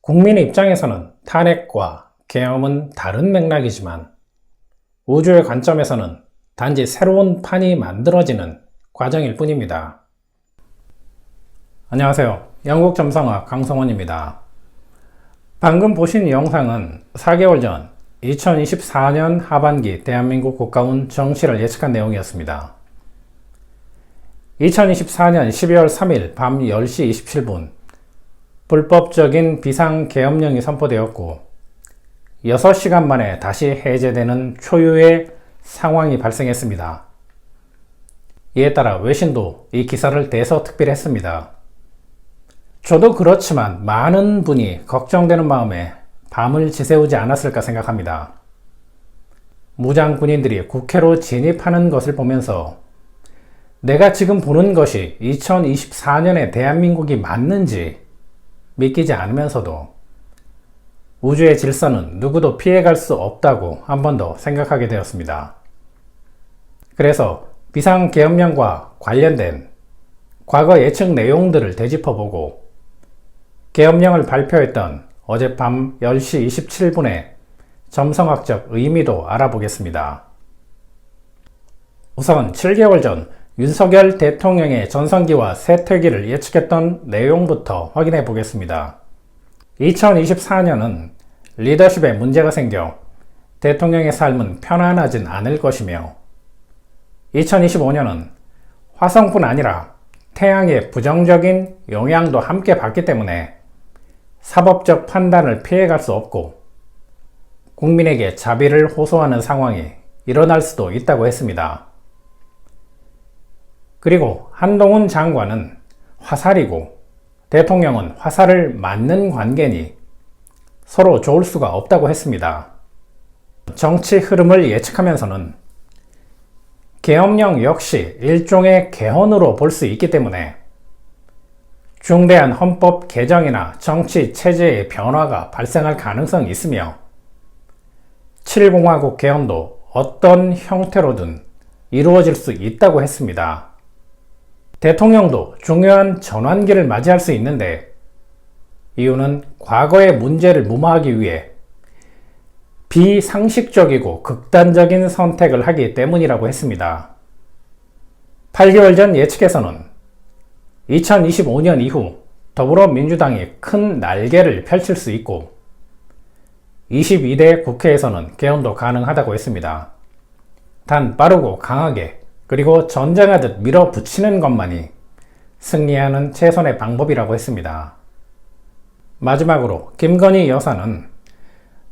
국민 입장에서는 탄핵과 계엄은 다른 맥락이지만 우주의 관점에서는 단지 새로운 판이 만들어지는 과정일 뿐입니다. 안녕하세요. 영국 점성학 강성원입니다. 방금 보신 영상은 4개월 전 2024년 하반기 대한민국 국가운 정치를 예측한 내용이었습니다. 2024년 12월 3일 밤 10시 27분 불법적인 비상계엄령이 선포되었고 6시간 만에 다시 해제되는 초유의 상황이 발생했습니다. 이에 따라 외신도 이 기사를 대서특필했습니다. 저도 그렇지만 많은 분이 걱정되는 마음에 밤을 지새우지 않았을까 생각합니다. 무장 군인들이 국회로 진입하는 것을 보면서 내가 지금 보는 것이 2024년의 대한민국이 맞는지 믿기지 않으면서도 우주의 질서는 누구도 피해갈 수 없다고 한 번 더 생각하게 되었습니다. 그래서 비상계엄령과 관련된 과거 예측 내용들을 되짚어보고 계엄령을 발표했던 어젯밤 10시 27분의 점성학적 의미도 알아보겠습니다. 우선 7개월 전 윤석열 대통령의 전성기와 쇠퇴기를 예측했던 내용부터 확인해 보겠습니다. 2024년은 리더십에 문제가 생겨 대통령의 삶은 편안하진 않을 것이며 2025년은 화성뿐 아니라 태양의 부정적인 영향도 함께 받기 때문에 사법적 판단을 피해갈 수 없고 국민에게 자비를 호소하는 상황이 일어날 수도 있다고 했습니다. 그리고 한동훈 장관은 화살이고 대통령은 화살을 맞는 관계니 서로 좋을 수가 없다고 했습니다. 정치 흐름을 예측하면서는 계엄령 역시 일종의 개헌으로 볼 수 있기 때문에 중대한 헌법 개정이나 정치 체제의 변화가 발생할 가능성이 있으며 7공화국 개헌도 어떤 형태로든 이루어질 수 있다고 했습니다. 대통령도 중요한 전환기를 맞이할 수 있는데 이유는 과거의 문제를 무마하기 위해 비상식적이고 극단적인 선택을 하기 때문이라고 했습니다. 8개월 전 예측에서는 2025년 이후 더불어민주당이 큰 날개를 펼칠 수 있고 22대 국회에서는 개헌도 가능하다고 했습니다. 단 빠르고 강하게 그리고 전쟁하듯 밀어붙이는 것만이 승리하는 최선의 방법이라고 했습니다. 마지막으로 김건희 여사는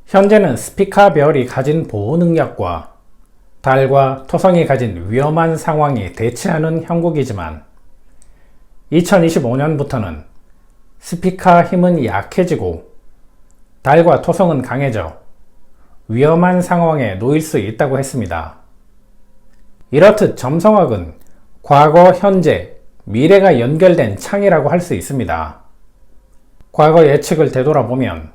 현재는 스피커별이 가진 보호 능력과 달과 토성이 가진 위험한 상황이 대치하는 형국이지만 2025년부터는 스피커 힘은 약해지고 달과 토성은 강해져 위험한 상황에 놓일 수 있다고 했습니다. 이렇듯 점성학은 과거, 현재, 미래가 연결된 창이라고 할 수 있습니다. 과거 예측을 되돌아보면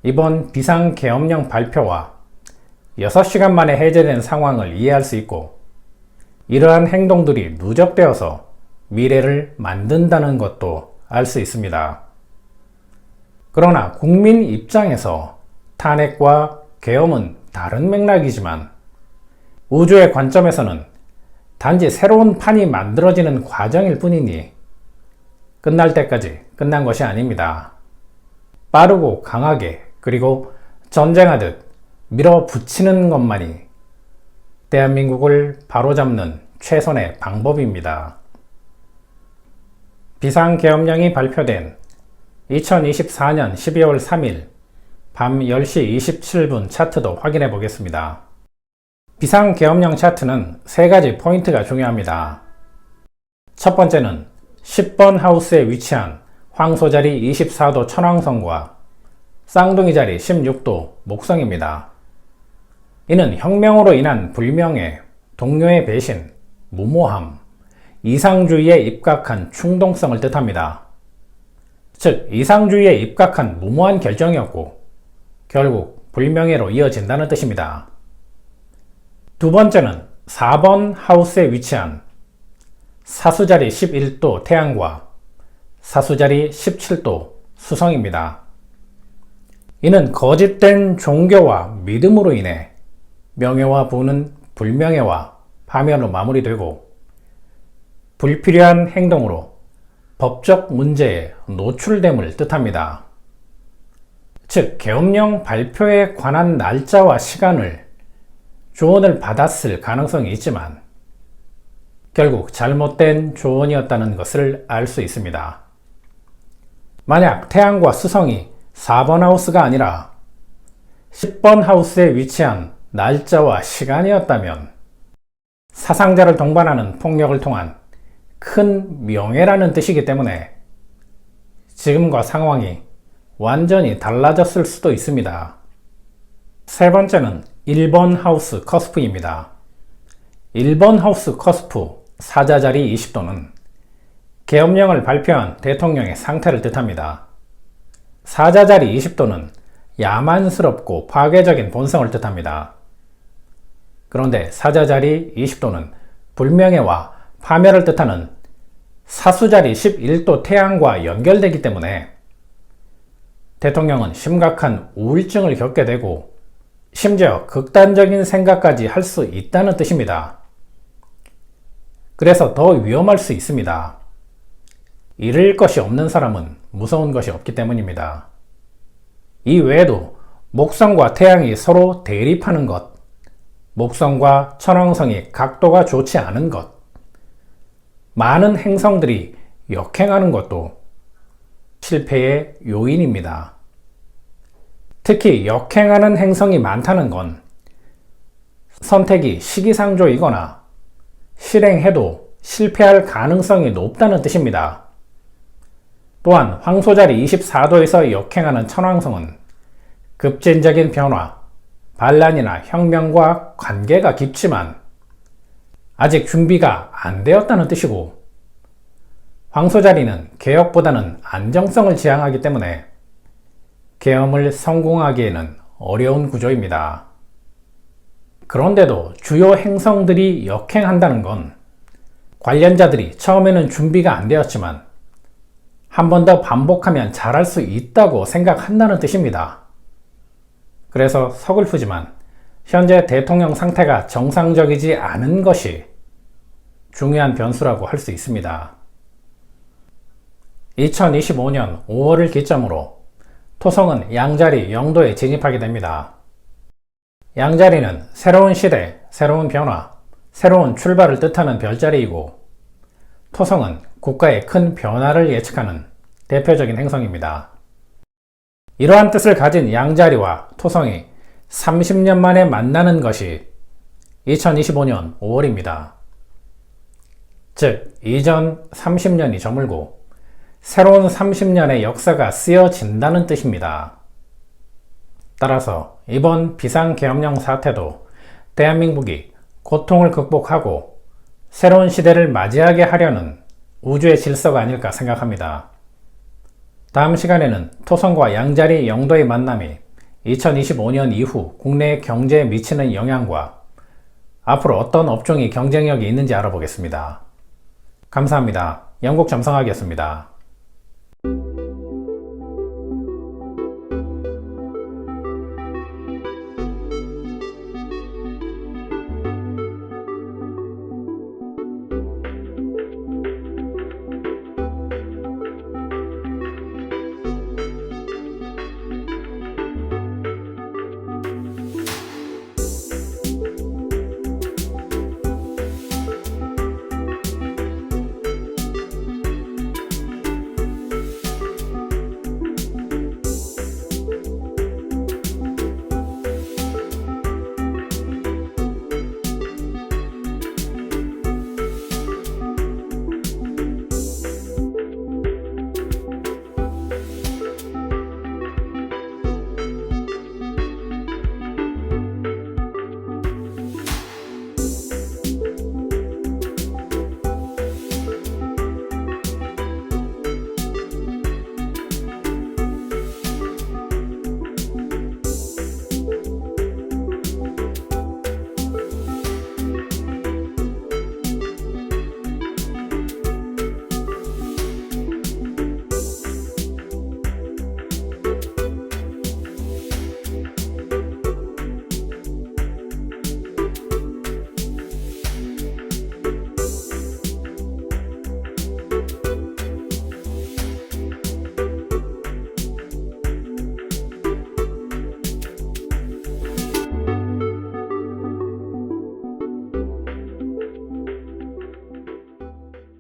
이번 비상계엄령 발표와 6시간 만에 해제된 상황을 이해할 수 있고 이러한 행동들이 누적되어서 미래를 만든다는 것도 알 수 있습니다. 그러나 국민 입장에서 탄핵과 계엄은 다른 맥락이지만 우주의 관점에서는 단지 새로운 판이 만들어지는 과정일 뿐이니 끝날 때까지 끝난 것이 아닙니다. 빠르고 강하게 그리고 전쟁하듯 밀어붙이는 것만이 대한민국을 바로잡는 최선의 방법입니다. 비상계엄령이 발표된 2024년 12월 3일 밤 10시 27분 차트도 확인해 보겠습니다. 비상계엄령 차트는 3가지 포인트가 중요합니다. 첫 번째는 10번 하우스에 위치한 황소자리 24도 천왕성과 쌍둥이 자리 16도 목성입니다. 이는 혁명으로 인한 불명예, 동료의 배신, 무모함, 이상주의에 입각한 충동성을 뜻합니다. 즉, 이상주의에 입각한 무모한 결정이었고 결국 불명예로 이어진다는 뜻입니다. 두 번째는 4번 하우스에 위치한 사수자리 11도 태양과 사수자리 17도 수성입니다. 이는 거짓된 종교와 믿음으로 인해 명예와 부는 불명예와 파멸로 마무리되고 불필요한 행동으로 법적 문제에 노출됨을 뜻합니다. 즉, 계엄령 발표에 관한 날짜와 시간을 조언을 받았을 가능성이 있지만 결국 잘못된 조언이었다는 것을 알 수 있습니다. 만약 태양과 수성이 4번 하우스가 아니라 10번 하우스에 위치한 날짜와 시간이었다면 사상자를 동반하는 폭력을 통한 큰 명예라는 뜻이기 때문에 지금과 상황이 완전히 달라졌을 수도 있습니다. 세 번째는 1번 하우스 커스프입니다. 1번 하우스 커스프 사자자리 20도는 계엄령을 발표한 대통령의 상태를 뜻합니다. 사자자리 20도는 야만스럽고 파괴적인 본성을 뜻합니다. 그런데 사자자리 20도는 불명예와 파멸을 뜻하는 사수자리 11도 태양과 연결되기 때문에 대통령은 심각한 우울증을 겪게 되고 심지어 극단적인 생각까지 할 수 있다는 뜻입니다. 그래서 더 위험할 수 있습니다. 잃을 것이 없는 사람은 무서운 것이 없기 때문입니다. 이 외에도 목성과 태양이 서로 대립하는 것, 목성과 천왕성이 각도가 좋지 않은 것, 많은 행성들이 역행하는 것도 실패의 요인입니다. 특히 역행하는 행성이 많다는 건 선택이 시기상조이거나 실행해도 실패할 가능성이 높다는 뜻입니다. 또한 황소자리 24도에서 역행하는 천왕성은 급진적인 변화, 반란이나 혁명과 관계가 깊지만 아직 준비가 안 되었다는 뜻이고, 황소자리는 개혁보다는 안정성을 지향하기 때문에 계엄을 성공하기에는 어려운 구조입니다. 그런데도 주요 행성들이 역행한다는 건 관련자들이 처음에는 준비가 안 되었지만 한 번 더 반복하면 잘할 수 있다고 생각한다는 뜻입니다. 그래서 서글프지만 현재 대통령 상태가 정상적이지 않은 것이 중요한 변수라고 할 수 있습니다. 2025년 5월을 기점으로 토성은 양자리 영도에 진입하게 됩니다. 양자리는 새로운 시대, 새로운 변화, 새로운 출발을 뜻하는 별자리이고, 토성은 국가의 큰 변화를 예측하는 대표적인 행성입니다. 이러한 뜻을 가진 양자리와 토성이 30년 만에 만나는 것이 2025년 5월입니다. 즉, 이전 30년이 저물고 새로운 30년의 역사가 쓰여진다는 뜻입니다. 따라서 이번 비상계엄령 사태도 대한민국이 고통을 극복하고 새로운 시대를 맞이하게 하려는 우주의 질서가 아닐까 생각합니다. 다음 시간에는 토성과 양자리 영도의 만남이 2025년 이후 국내 경제에 미치는 영향과 앞으로 어떤 업종이 경쟁력이 있는지 알아보겠습니다. 감사합니다. 영국점성학이었습니다.